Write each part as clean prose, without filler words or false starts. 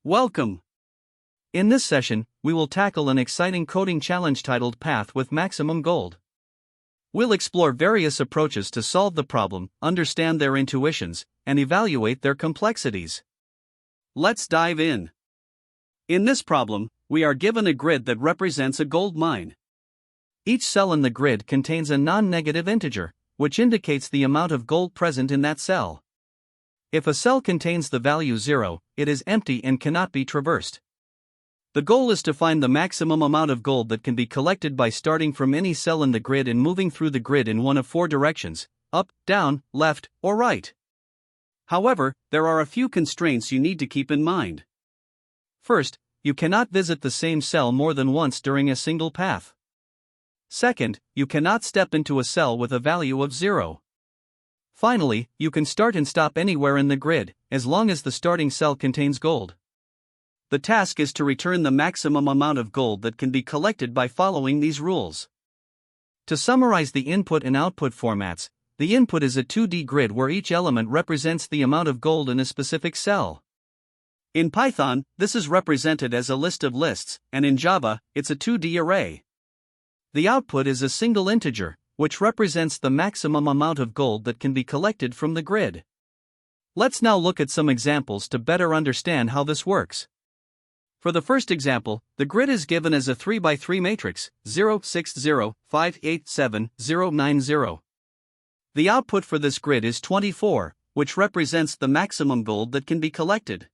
Welcome! In this session, we will tackle an exciting coding challenge titled Path with Maximum Gold. We'll explore various approaches to solve the problem, understand their intuitions, and evaluate their complexities. Let's dive in. In this problem, we are given a grid that represents a gold mine. Each cell in the grid contains a non-negative integer, which indicates the amount of gold present in that cell. If a cell contains the value 0, it is empty and cannot be traversed. The goal is to find the maximum amount of gold that can be collected by starting from any cell in the grid and moving through the grid in one of four directions: up, down, left, or right. However, there are a few constraints you need to keep in mind. First, you cannot visit the same cell more than once during a single path. Second, you cannot step into a cell with a value of 0. Finally, you can start and stop anywhere in the grid, as long as the starting cell contains gold. The task is to return the maximum amount of gold that can be collected by following these rules. To summarize the input and output formats, the input is a 2D grid where each element represents the amount of gold in a specific cell. In Python, this is represented as a list of lists, and in Java, it's a 2D array. The output is a single integer, which represents the maximum amount of gold that can be collected from the grid. Let's now look at some examples to better understand how this works. For the first example, the grid is given as a 3x3 matrix, 0, 6, 0, 5, 8, 7, 0, 9, 0. The output for this grid is 24, which represents the maximum gold that can be collected.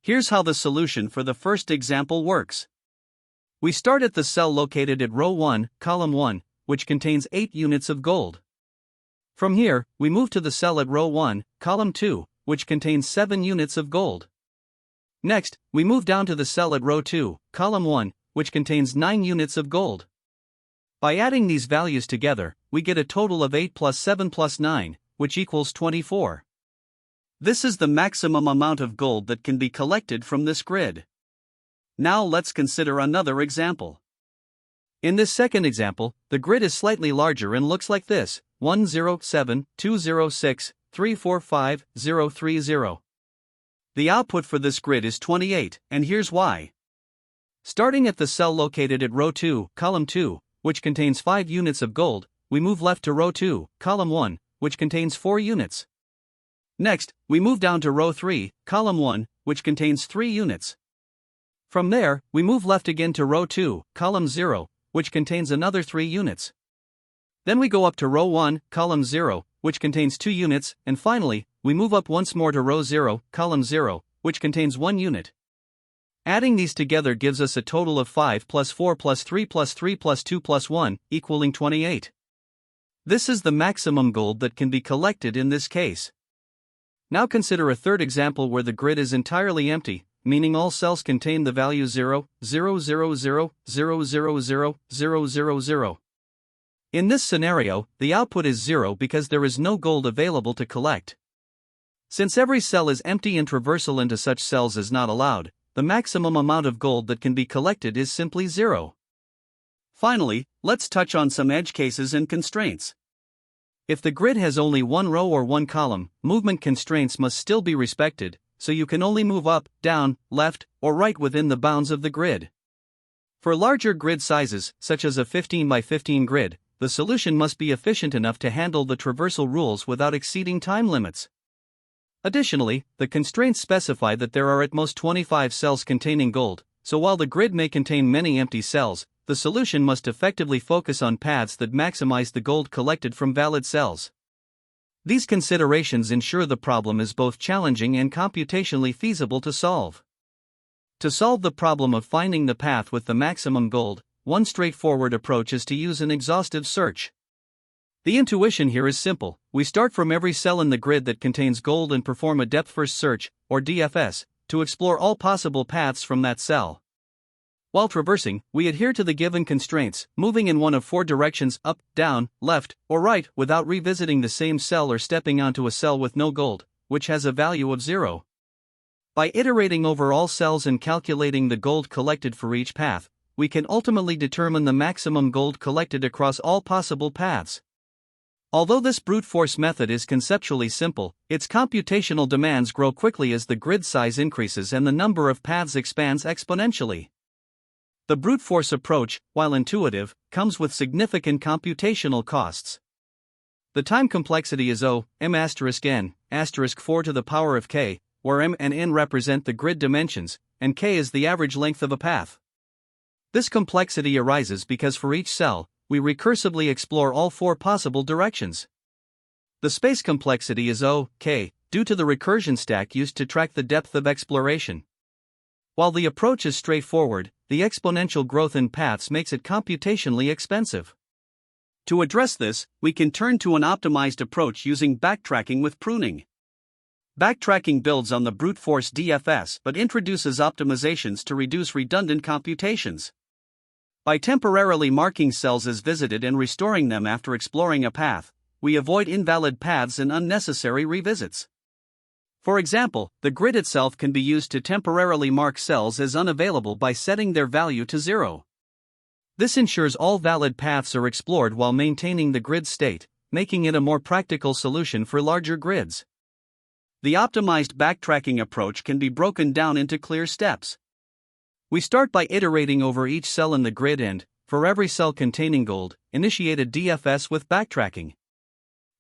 Here's how the solution for the first example works. We start at the cell located at row 1, column 1, which contains 8 units of gold. From here, we move to the cell at row 1, column 2, which contains 7 units of gold. Next, we move down to the cell at row 2, column 1, which contains 9 units of gold. By adding these values together, we get a total of 8 plus 7 plus 9, which equals 24. This is the maximum amount of gold that can be collected from this grid. Now let's consider another example. In this second example, the grid is slightly larger and looks like this: 1, 0, 7, 2, 0, 6, 3, 4, 5, 0, 3, 0. The output for this grid is 28, and here's why. Starting at the cell located at row 2, column 2, which contains 5 units of gold, we move left to row 2, column 1, which contains 4 units. Next, we move down to row 3, column 1, which contains 3 units. From there, we move left again to row 2, column 0, which contains another 3 units. Then we go up to row 1, column 0, which contains 2 units, and finally, we move up once more to row 0, column 0, which contains 1 unit. Adding these together gives us a total of 5 plus 4 plus 3 plus 3 plus 2 plus 1, equaling 28. This is the maximum gold that can be collected in this case. Now consider a third example where the grid is entirely empty, meaning all cells contain the value 0, 0, 0, 0, 0, 0, 0, 0, 0, 0. In this scenario, the output is 0 because there is no gold available to collect. Since every cell is empty and traversal into such cells is not allowed, the maximum amount of gold that can be collected is simply 0. Finally, let's touch on some edge cases and constraints. If the grid has only one row or one column, movement constraints must still be respected, so you can only move up, down, left, or right within the bounds of the grid. For larger grid sizes, such as a 15 by 15 grid, the solution must be efficient enough to handle the traversal rules without exceeding time limits. Additionally, the constraints specify that there are at most 25 cells containing gold, so while the grid may contain many empty cells, the solution must effectively focus on paths that maximize the gold collected from valid cells. These considerations ensure the problem is both challenging and computationally feasible to solve. To solve the problem of finding the path with the maximum gold, one straightforward approach is to use an exhaustive search. The intuition here is simple: we start from every cell in the grid that contains gold and perform a depth-first search, or DFS, to explore all possible paths from that cell. While traversing, we adhere to the given constraints, moving in one of 4 directions: up, down, left, or right, without revisiting the same cell or stepping onto a cell with no gold, which has a value of 0. By iterating over all cells and calculating the gold collected for each path, we can ultimately determine the maximum gold collected across all possible paths. Although this brute force method is conceptually simple, its computational demands grow quickly as the grid size increases and the number of paths expands exponentially. The brute force approach, while intuitive, comes with significant computational costs. The time complexity is O(m*(n)*(4 to the power of k, where m and n represent the grid dimensions, and k is the average length of a path. This complexity arises because for each cell, we recursively explore all four possible directions. The space complexity is O(k), due to the recursion stack used to track the depth of exploration. While the approach is straightforward, the exponential growth in paths makes it computationally expensive. To address this, we can turn to an optimized approach using backtracking with pruning. Backtracking builds on the brute force DFS but introduces optimizations to reduce redundant computations. By temporarily marking cells as visited and restoring them after exploring a path, we avoid invalid paths and unnecessary revisits. For example, the grid itself can be used to temporarily mark cells as unavailable by setting their value to 0. This ensures all valid paths are explored while maintaining the grid state, making it a more practical solution for larger grids. The optimized backtracking approach can be broken down into clear steps. We start by iterating over each cell in the grid and, for every cell containing gold, initiate a DFS with backtracking.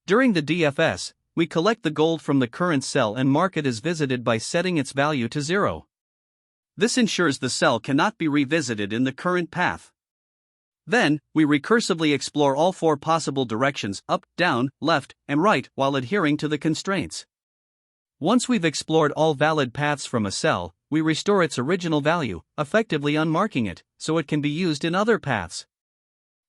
During the DFS, we collect the gold from the current cell and mark it as visited by setting its value to 0. This ensures the cell cannot be revisited in the current path. Then, we recursively explore all four possible directions up, down, left, and right while adhering to the constraints. Once we've explored all valid paths from a cell, we restore its original value, effectively unmarking it, so it can be used in other paths.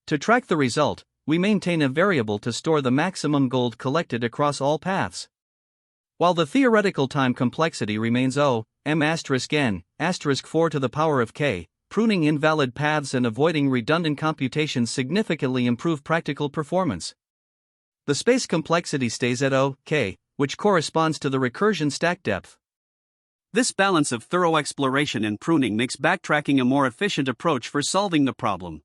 To track the result, we maintain a variable to store the maximum gold collected across all paths. While the theoretical time complexity remains O(m*(n)*(4 to the power of k, pruning invalid paths and avoiding redundant computations significantly improve practical performance. The space complexity stays at O(k), which corresponds to the recursion stack depth. This balance of thorough exploration and pruning makes backtracking a more efficient approach for solving the problem.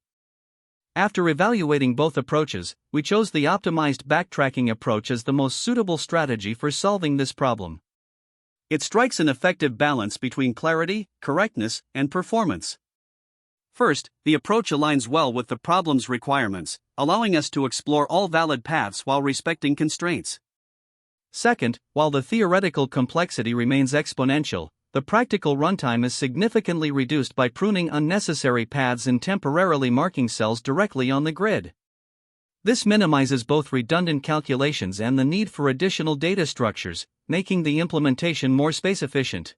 After evaluating both approaches, we chose the optimized backtracking approach as the most suitable strategy for solving this problem. It strikes an effective balance between clarity, correctness, and performance. First, the approach aligns well with the problem's requirements, allowing us to explore all valid paths while respecting constraints. Second, while the theoretical complexity remains exponential, the practical runtime is significantly reduced by pruning unnecessary paths and temporarily marking cells directly on the grid. This minimizes both redundant calculations and the need for additional data structures, making the implementation more space efficient.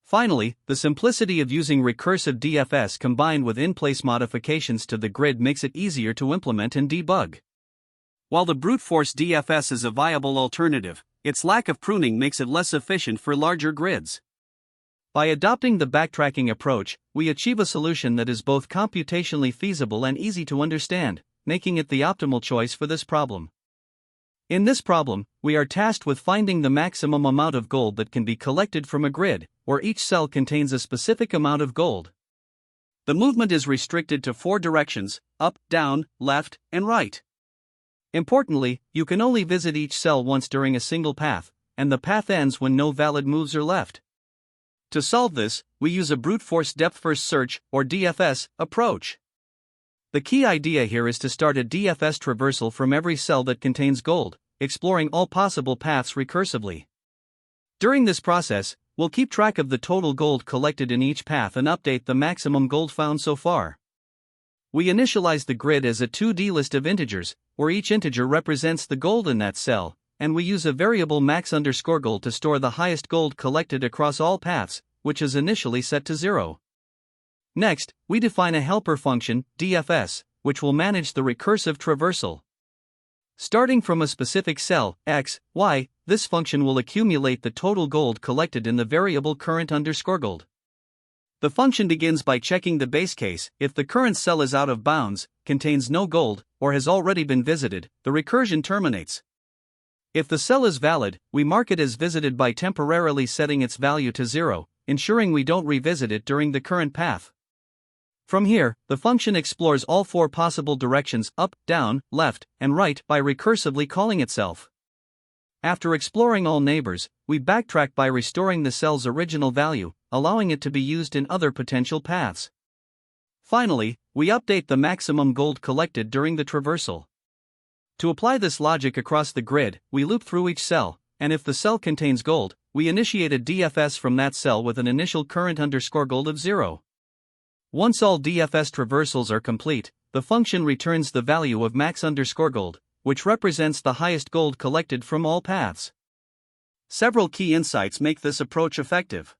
Finally, the simplicity of using recursive DFS combined with in-place modifications to the grid makes it easier to implement and debug. While the brute force DFS is a viable alternative, its lack of pruning makes it less efficient for larger grids. By adopting the backtracking approach, we achieve a solution that is both computationally feasible and easy to understand, making it the optimal choice for this problem. In this problem, we are tasked with finding the maximum amount of gold that can be collected from a grid, where each cell contains a specific amount of gold. The movement is restricted to 4 directions: up, down, left, and right. Importantly, you can only visit each cell once during a single path, and the path ends when no valid moves are left. To solve this, we use a brute force depth-first search, or DFS, approach. The key idea here is to start a DFS traversal from every cell that contains gold, exploring all possible paths recursively. During this process, we'll keep track of the total gold collected in each path and update the maximum gold found so far. We initialize the grid as a 2D list of integers, where each integer represents the gold in that cell, and we use a variable max_gold to store the highest gold collected across all paths, which is initially set to 0. Next, we define a helper function, DFS, which will manage the recursive traversal. Starting from a specific cell, x, y, this function will accumulate the total gold collected in the variable current_gold. The function begins by checking the base case. If the current cell is out of bounds, contains no gold, or has already been visited, the recursion terminates. If the cell is valid, we mark it as visited by temporarily setting its value to 0, ensuring we don't revisit it during the current path. From here, the function explores all four possible directions up, down, left, and right by recursively calling itself. After exploring all neighbors, we backtrack by restoring the cell's original value, allowing it to be used in other potential paths. Finally, we update the maximum gold collected during the traversal. To apply this logic across the grid, we loop through each cell, and if the cell contains gold, we initiate a DFS from that cell with an initial current_gold of 0. Once all DFS traversals are complete, the function returns the value of max_gold, which represents the highest gold collected from all paths. Several key insights make this approach effective.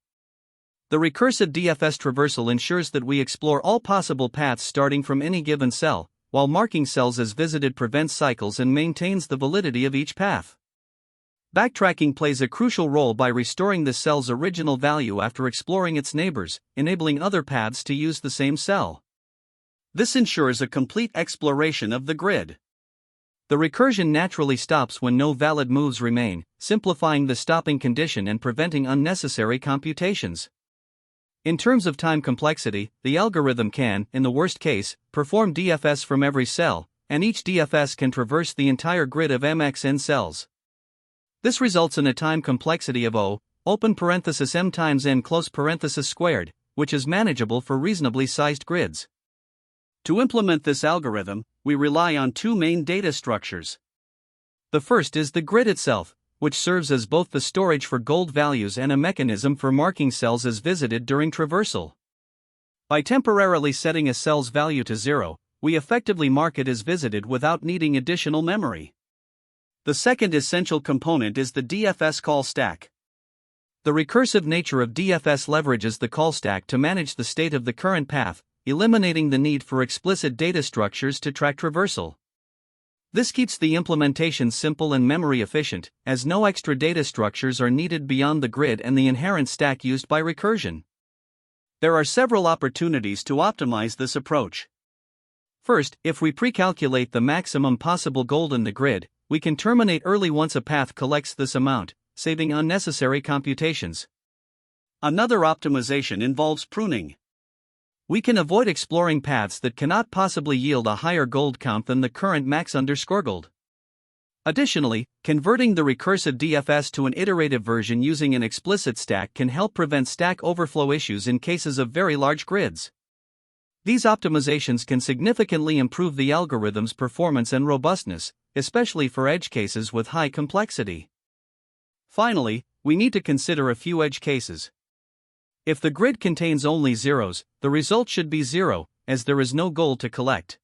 The recursive DFS traversal ensures that we explore all possible paths starting from any given cell, while marking cells as visited prevents cycles and maintains the validity of each path. Backtracking plays a crucial role by restoring the cell's original value after exploring its neighbors, enabling other paths to use the same cell. This ensures a complete exploration of the grid. The recursion naturally stops when no valid moves remain, simplifying the stopping condition and preventing unnecessary computations. In terms of time complexity, the algorithm can, in the worst case, perform DFS from every cell, and each DFS can traverse the entire grid of mxn cells. This results in a time complexity of O, open parenthesis m times n close parenthesis squared, which is manageable for reasonably sized grids. To implement this algorithm, we rely on two main data structures. The first is the grid itself, which serves as both the storage for gold values and a mechanism for marking cells as visited during traversal. By temporarily setting a cell's value to 0, we effectively mark it as visited without needing additional memory. The second essential component is the DFS call stack. The recursive nature of DFS leverages the call stack to manage the state of the current path, eliminating the need for explicit data structures to track traversal. This keeps the implementation simple and memory efficient, as no extra data structures are needed beyond the grid and the inherent stack used by recursion. There are several opportunities to optimize this approach. First, if we pre-calculate the maximum possible gold in the grid, we can terminate early once a path collects this amount, saving unnecessary computations. Another optimization involves pruning. We can avoid exploring paths that cannot possibly yield a higher gold count than the current max_gold. Additionally, converting the recursive DFS to an iterative version using an explicit stack can help prevent stack overflow issues in cases of very large grids. These optimizations can significantly improve the algorithm's performance and robustness, especially for edge cases with high complexity. Finally, we need to consider a few edge cases. If the grid contains only zeros, the result should be 0, as there is no gold to collect.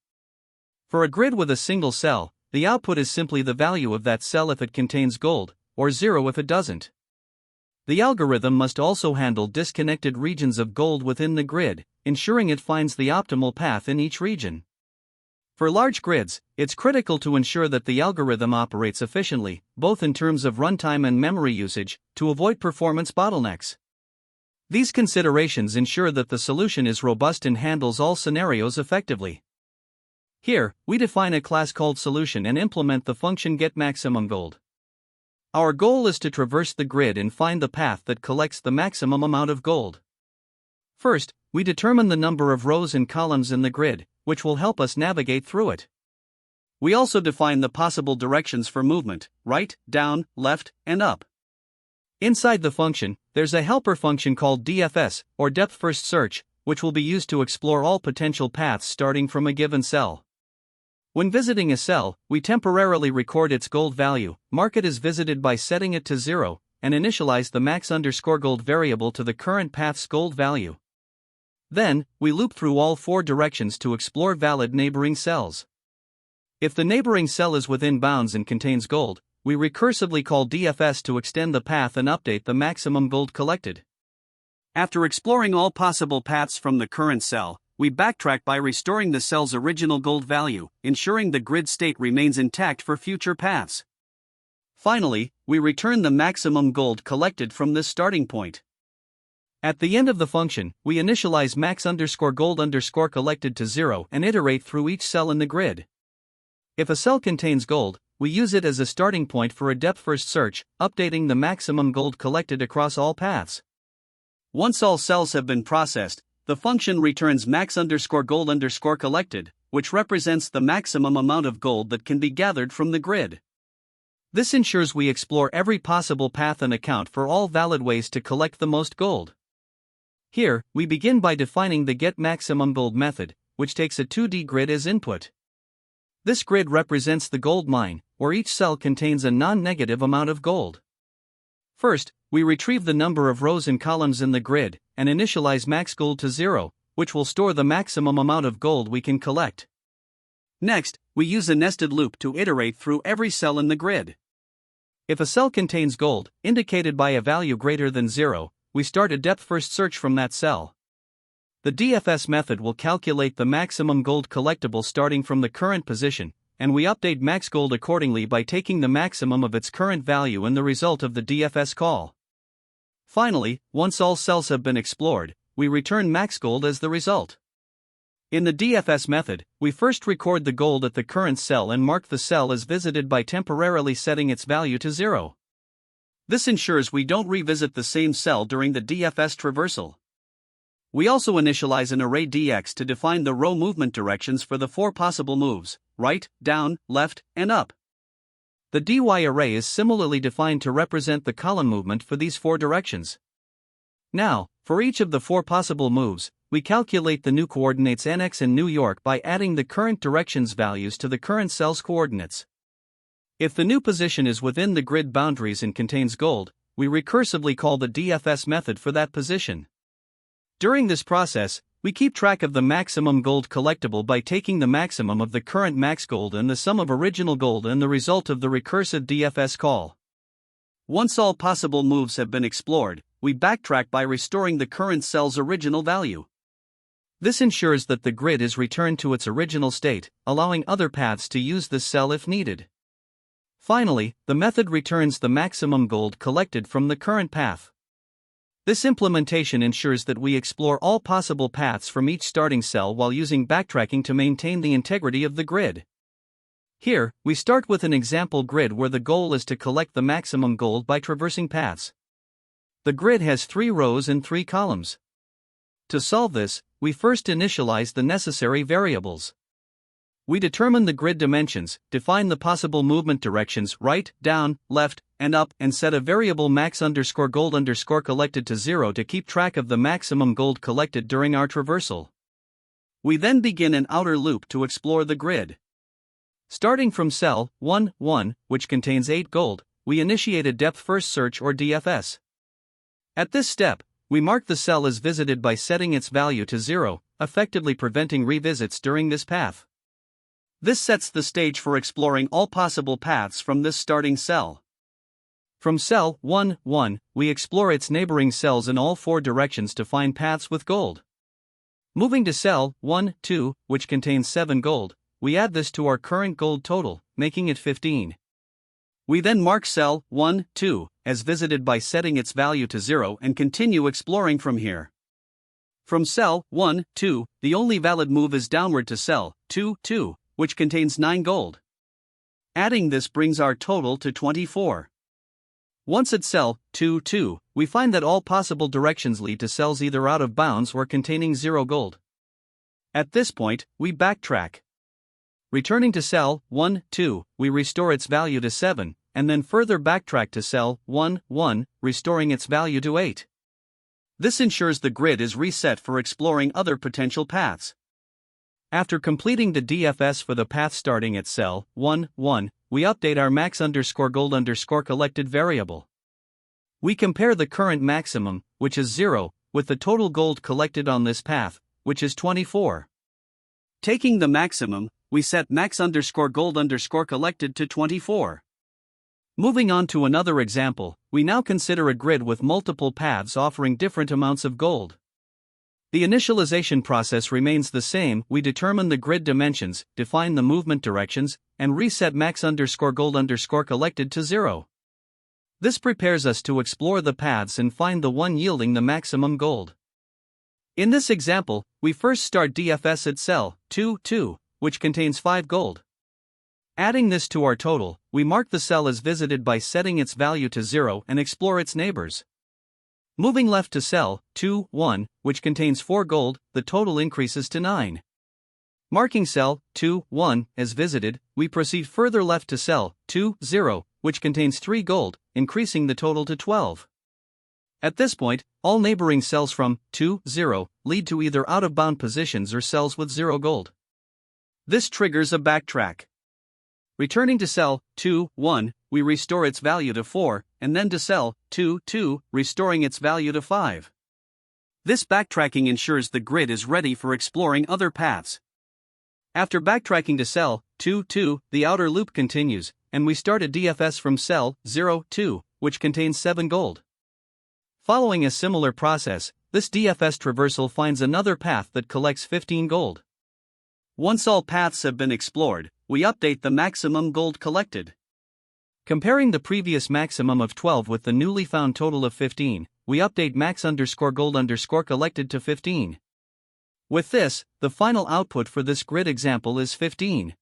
For a grid with a single cell, the output is simply the value of that cell if it contains gold, or 0 if it doesn't. The algorithm must also handle disconnected regions of gold within the grid, ensuring it finds the optimal path in each region. For large grids, it's critical to ensure that the algorithm operates efficiently, both in terms of runtime and memory usage, to avoid performance bottlenecks. These considerations ensure that the solution is robust and handles all scenarios effectively. Here, we define a class called solution and implement the function getMaximumGold. Our goal is to traverse the grid and find the path that collects the maximum amount of gold. First, we determine the number of rows and columns in the grid, which will help us navigate through it. We also define the possible directions for movement: right, down, left, and up. Inside the function, there's a helper function called DFS, or depth first search, which will be used to explore all potential paths starting from a given cell. When visiting a cell, we temporarily record its gold value, mark it as visited by setting it to 0, and initialize the max_gold variable to the current path's gold value. Then, we loop through all four directions to explore valid neighboring cells. If the neighboring cell is within bounds and contains gold, we recursively call DFS to extend the path and update the maximum gold collected. After exploring all possible paths from the current cell, we backtrack by restoring the cell's original gold value, ensuring the grid state remains intact for future paths. Finally, we return the maximum gold collected from this starting point. At the end of the function, we initialize max_gold collected to 0 and iterate through each cell in the grid. If a cell contains gold, we use it as a starting point for a depth-first search, updating the maximum gold collected across all paths. Once all cells have been processed, the function returns max_gold_collected, which represents the maximum amount of gold that can be gathered from the grid. This ensures we explore every possible path and account for all valid ways to collect the most gold. Here, we begin by defining the getMaximumGold method, which takes a 2D grid as input. This grid represents the gold mine, where each cell contains a non-negative amount of gold. First, we retrieve the number of rows and columns in the grid, and initialize maxGold to 0, which will store the maximum amount of gold we can collect. Next, we use a nested loop to iterate through every cell in the grid. If a cell contains gold, indicated by a value greater than 0, we start a depth-first search from that cell. The DFS method will calculate the maximum gold collectible starting from the current position, and we update maxGold accordingly by taking the maximum of its current value and the result of the DFS call. Finally, once all cells have been explored, we return maxGold as the result. In the DFS method, we first record the gold at the current cell and mark the cell as visited by temporarily setting its value to 0. This ensures we don't revisit the same cell during the DFS traversal. We also initialize an array dx to define the row movement directions for the 4 possible moves: right, down, left, and up. The dy array is similarly defined to represent the column movement for these 4 directions. Now, for each of the 4 possible moves, we calculate the new coordinates nx and New York by adding the current directions values to the current cell's coordinates. If the new position is within the grid boundaries and contains gold, we recursively call the DFS method for that position. During this process, we keep track of the maximum gold collectible by taking the maximum of the current max gold and the sum of original gold and the result of the recursive DFS call. Once all possible moves have been explored, we backtrack by restoring the current cell's original value. This ensures that the grid is returned to its original state, allowing other paths to use this cell if needed. Finally, the method returns the maximum gold collected from the current path. This implementation ensures that we explore all possible paths from each starting cell while using backtracking to maintain the integrity of the grid. Here, we start with an example grid where the goal is to collect the maximum gold by traversing paths. The grid has 3 rows and 3 columns. To solve this, we first initialize the necessary variables. We determine the grid dimensions, define the possible movement directions right, down, left, and up, and set a variable max_gold_collected to 0 to keep track of the maximum gold collected during our traversal. We then begin an outer loop to explore the grid. Starting from cell 1, 1, which contains 8 gold, we initiate a depth-first search or DFS. At this step, we mark the cell as visited by setting its value to 0, effectively preventing revisits during this path. This sets the stage for exploring all possible paths from this starting cell. From cell 1, 1, we explore its neighboring cells in all 4 directions to find paths with gold. Moving to cell 1, 2, which contains 7 gold, we add this to our current gold total, making it 15. We then mark cell 1, 2, as visited by setting its value to 0 and continue exploring from here. From cell 1, 2, the only valid move is downward to cell 2, 2, which contains 9 gold. Adding this brings our total to 24. Once at cell 2, 2, we find that all possible directions lead to cells either out of bounds or containing 0 gold. At this point, we backtrack. Returning to cell 1, 2, we restore its value to 7, and then further backtrack to cell 1, 1, restoring its value to 8. This ensures the grid is reset for exploring other potential paths. After completing the DFS for the path starting at cell 1, 1, we update our max_gold_collected variable. We compare the current maximum, which is 0, with the total gold collected on this path, which is 24. Taking the maximum, we set max_gold_collected to 24. Moving on to another example, we now consider a grid with multiple paths offering different amounts of gold. The initialization process remains the same. We determine the grid dimensions, define the movement directions, and reset max_gold_collected to 0. This prepares us to explore the paths and find the one yielding the maximum gold. In this example, we first start DFS at cell 2, 2, which contains 5 gold. Adding this to our total, we mark the cell as visited by setting its value to 0 and explore its neighbors. Moving left to cell 2, 1, which contains 4 gold, the total increases to 9. Marking cell 2, 1 as visited, we proceed further left to cell 2, 0, which contains 3 gold, increasing the total to 12. At this point, all neighboring cells from 2, 0 lead to either out-of-bound positions or cells with 0 gold. This triggers a backtrack. Returning to cell 2, 1, we restore its value to 4, and then to cell 2, 2, restoring its value to 5. This backtracking ensures the grid is ready for exploring other paths. After backtracking to cell 2, 2, the outer loop continues, and we start a DFS from cell 0, 2, which contains 7 gold. Following a similar process, this DFS traversal finds another path that collects 15 gold. Once all paths have been explored, we update the maximum gold collected. Comparing the previous maximum of 12 with the newly found total of 15, we update max_gold_ collected to 15. With this, the final output for this grid example is 15.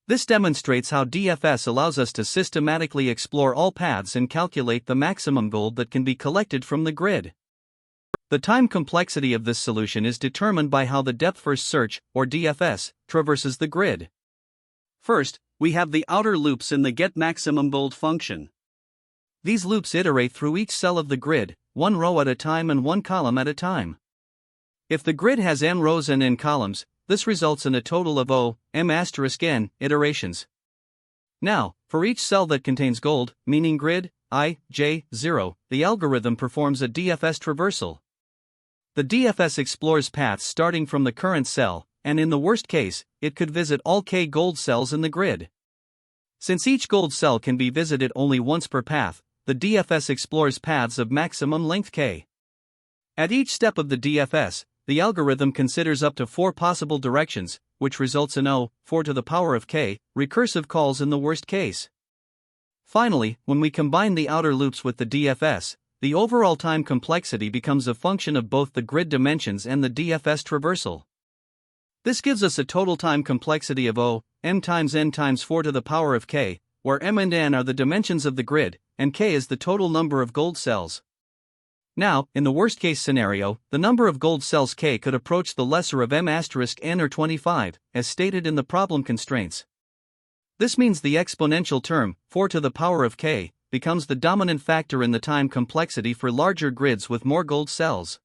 This demonstrates how DFS allows us to systematically explore all paths and calculate the maximum gold that can be collected from the grid. The time complexity of this solution is determined by how the depth-first search, or DFS, traverses the grid. First, we have the outer loops in the getMaximumGold function. These loops iterate through each cell of the grid, one row at a time and one column at a time. If the grid has n rows and n columns, this results in a total of m*n iterations. Now, for each cell that contains gold, meaning grid I, j, 0, the algorithm performs a DFS traversal. The DFS explores paths starting from the current cell, and in the worst case, it could visit all k gold cells in the grid. Since each gold cell can be visited only once per path, the DFS explores paths of maximum length k. At each step of the DFS, the algorithm considers up to 4 possible directions, which results in 4 to the power of k, recursive calls in the worst case. Finally, when we combine the outer loops with the DFS, the overall time complexity becomes a function of both the grid dimensions and the DFS traversal. This gives us a total time complexity of m times n times 4 to the power of k, where m and n are the dimensions of the grid, and k is the total number of gold cells. Now, in the worst-case scenario, the number of gold cells k could approach the lesser of m*n or 25, as stated in the problem constraints. This means the exponential term, 4 to the power of k, becomes the dominant factor in the time complexity for larger grids with more gold cells.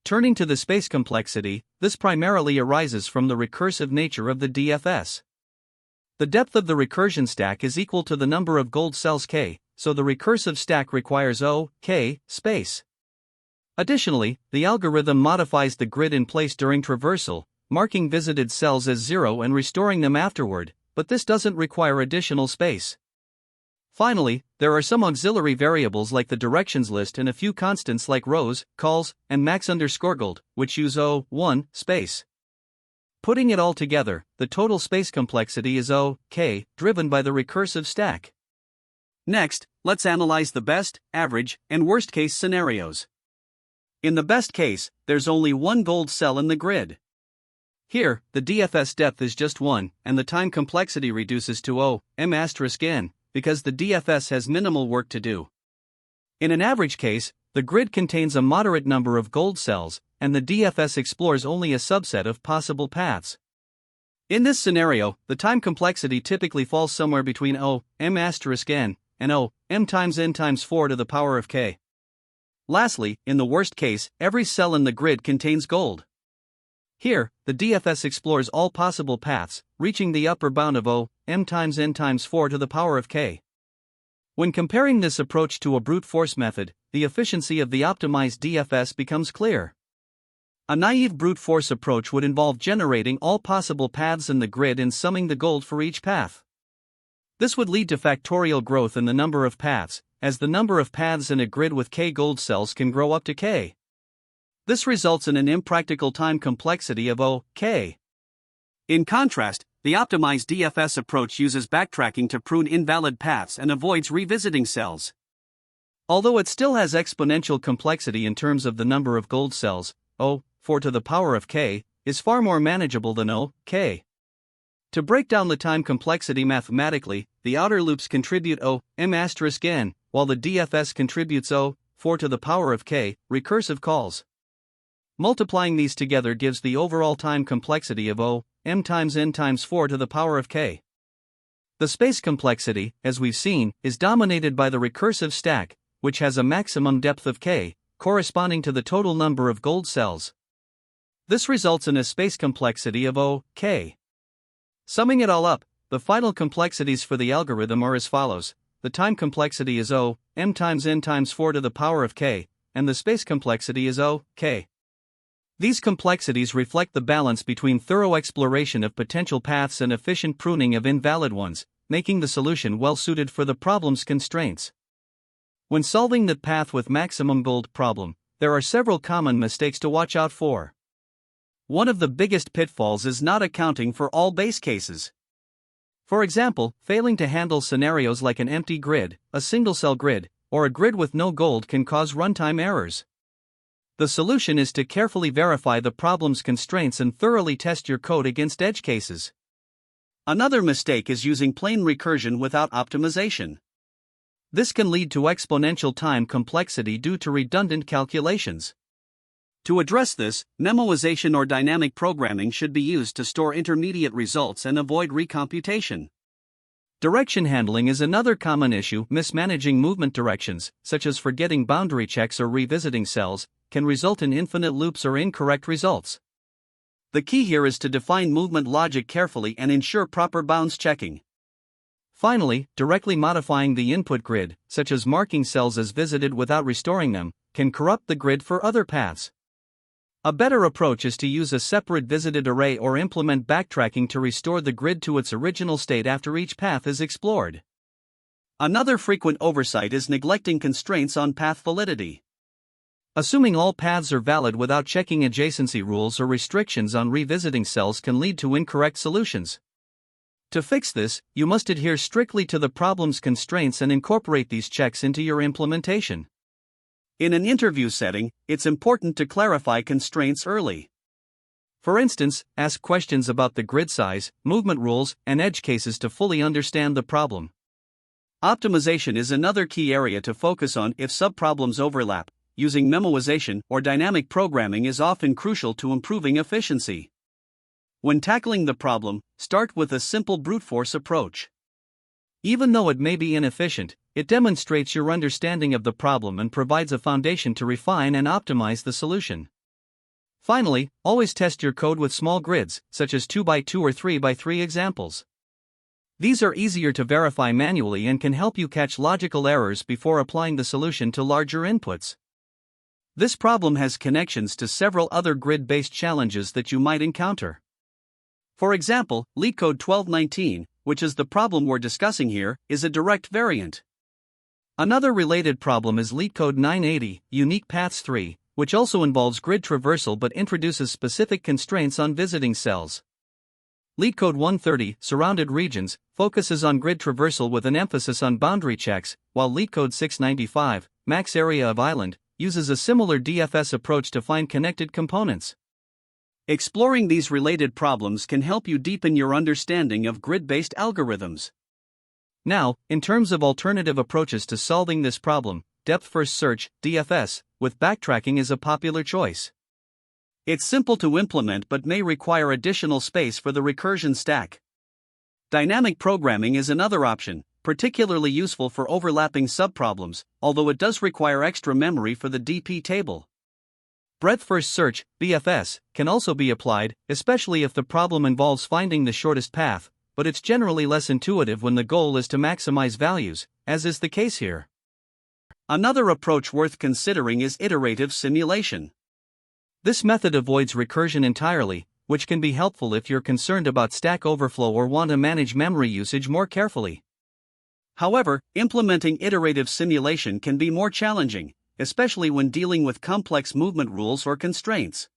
Turning to the space complexity, this primarily arises from the recursive nature of the DFS. The depth of the recursion stack is equal to the number of gold cells k, so the recursive stack requires k space. Additionally, the algorithm modifies the grid in place during traversal, marking visited cells as 0 and restoring them afterward, but this doesn't require additional space. Finally, there are some auxiliary variables like the directions list and a few constants like rows, calls, and max_gold, which use 1 space. Putting it all together, the total space complexity is k, driven by the recursive stack. Next, let's analyze the best, average, and worst-case scenarios. In the best case, there's only one gold cell in the grid. Here, the DFS depth is just 1, and the time complexity reduces to m*n, because the DFS has minimal work to do. In an average case, the grid contains a moderate number of gold cells, and the DFS explores only a subset of possible paths. In this scenario, the time complexity typically falls somewhere between m*n and m times n times 4 to the power of k. Lastly, in the worst case, every cell in the grid contains gold. Here, the DFS explores all possible paths, reaching the upper bound of m times n times 4 to the power of k. When comparing this approach to a brute force method, the efficiency of the optimized DFS becomes clear. A naive brute force approach would involve generating all possible paths in the grid and summing the gold for each path. This would lead to factorial growth in the number of paths, as the number of paths in a grid with k gold cells can grow up to k. This results in an impractical time complexity of k. In contrast, the optimized DFS approach uses backtracking to prune invalid paths and avoids revisiting cells. Although it still has exponential complexity in terms of the number of gold cells, 4 to the power of k, is far more manageable than k. To break down the time complexity mathematically, the outer loops contribute m*n, while the DFS contributes 4 to the power of k, recursive calls. Multiplying these together gives the overall time complexity of O, m times n times 4 to the power of k. The space complexity, as we've seen, is dominated by the recursive stack, which has a maximum depth of k, corresponding to the total number of gold cells. This results in a space complexity of O, k. Summing it all up, the final complexities for the algorithm are as follows. The time complexity is O, m times n times 4 to the power of k, and the space complexity is O, k. These complexities reflect the balance between thorough exploration of potential paths and efficient pruning of invalid ones, making the solution well suited for the problem's constraints. When solving the path with maximum gold problem, there are several common mistakes to watch out for. One of the biggest pitfalls is not accounting for all base cases. For example, failing to handle scenarios like an empty grid, a single-cell grid, or a grid with no gold can cause runtime errors. The solution is to carefully verify the problem's constraints and thoroughly test your code against edge cases. Another mistake is using plain recursion without optimization. This can lead to exponential time complexity due to redundant calculations. To address this, memoization or dynamic programming should be used to store intermediate results and avoid recomputation. Direction handling is another common issue. Mismanaging movement directions, such as forgetting boundary checks or revisiting cells, can result in infinite loops or incorrect results. The key here is to define movement logic carefully and ensure proper bounds checking. Finally, directly modifying the input grid, such as marking cells as visited without restoring them, can corrupt the grid for other paths. A better approach is to use a separate visited array or implement backtracking to restore the grid to its original state after each path is explored. Another frequent oversight is neglecting constraints on path validity. Assuming all paths are valid without checking adjacency rules or restrictions on revisiting cells can lead to incorrect solutions. To fix this, you must adhere strictly to the problem's constraints and incorporate these checks into your implementation. In an interview setting, it's important to clarify constraints early. For instance, ask questions about the grid size, movement rules, and edge cases to fully understand the problem. Optimization is another key area to focus on if subproblems overlap. Using memoization or dynamic programming is often crucial to improving efficiency. When tackling the problem, start with a simple brute force approach. Even though it may be inefficient, it demonstrates your understanding of the problem and provides a foundation to refine and optimize the solution. Finally, always test your code with small grids, such as 2x2 or 3x3 examples. These are easier to verify manually and can help you catch logical errors before applying the solution to larger inputs. This problem has connections to several other grid-based challenges that you might encounter. For example, LeetCode 1219, which is the problem we're discussing here, is a direct variant. Another related problem is LeetCode 980, Unique Paths 3, which also involves grid traversal but introduces specific constraints on visiting cells. LeetCode 130, Surrounded Regions, focuses on grid traversal with an emphasis on boundary checks, while LeetCode 695, Max Area of Island, uses a similar DFS approach to find connected components. Exploring these related problems can help you deepen your understanding of grid-based algorithms. Now, in terms of alternative approaches to solving this problem, depth-first search, DFS, with backtracking is a popular choice. It's simple to implement but may require additional space for the recursion stack. Dynamic programming is another option, particularly useful for overlapping subproblems, although it does require extra memory for the DP table. Breadth-first search, BFS, can also be applied, especially if the problem involves finding the shortest path, but it's generally less intuitive when the goal is to maximize values, as is the case here. Another approach worth considering is iterative simulation. This method avoids recursion entirely, which can be helpful if you're concerned about stack overflow or want to manage memory usage more carefully. However, implementing iterative simulation can be more challenging, especially when dealing with complex movement rules or constraints.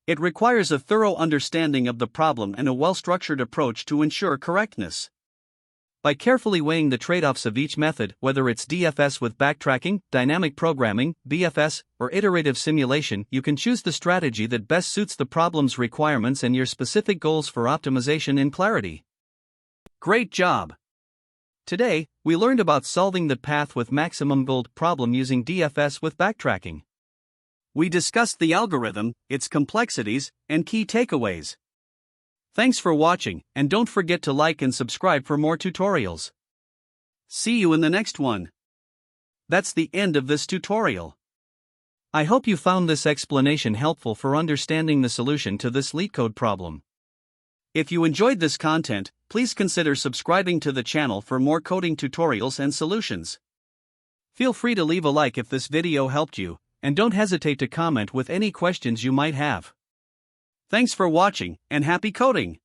It requires a thorough understanding of the problem and a well-structured approach to ensure correctness. By carefully weighing the trade-offs of each method, whether it's DFS with backtracking, dynamic programming, BFS, or iterative simulation, you can choose the strategy that best suits the problem's requirements and your specific goals for optimization and clarity. Great job! Today, we learned about solving the path with maximum gold problem using DFS with backtracking. We discussed the algorithm, its complexities, and key takeaways. Thanks for watching, and don't forget to like and subscribe for more tutorials. See you in the next one. That's the end of this tutorial. I hope you found this explanation helpful for understanding the solution to this LeetCode problem. If you enjoyed this content, please consider subscribing to the channel for more coding tutorials and solutions. Feel free to leave a like if this video helped you, and don't hesitate to comment with any questions you might have. Thanks for watching, and happy coding!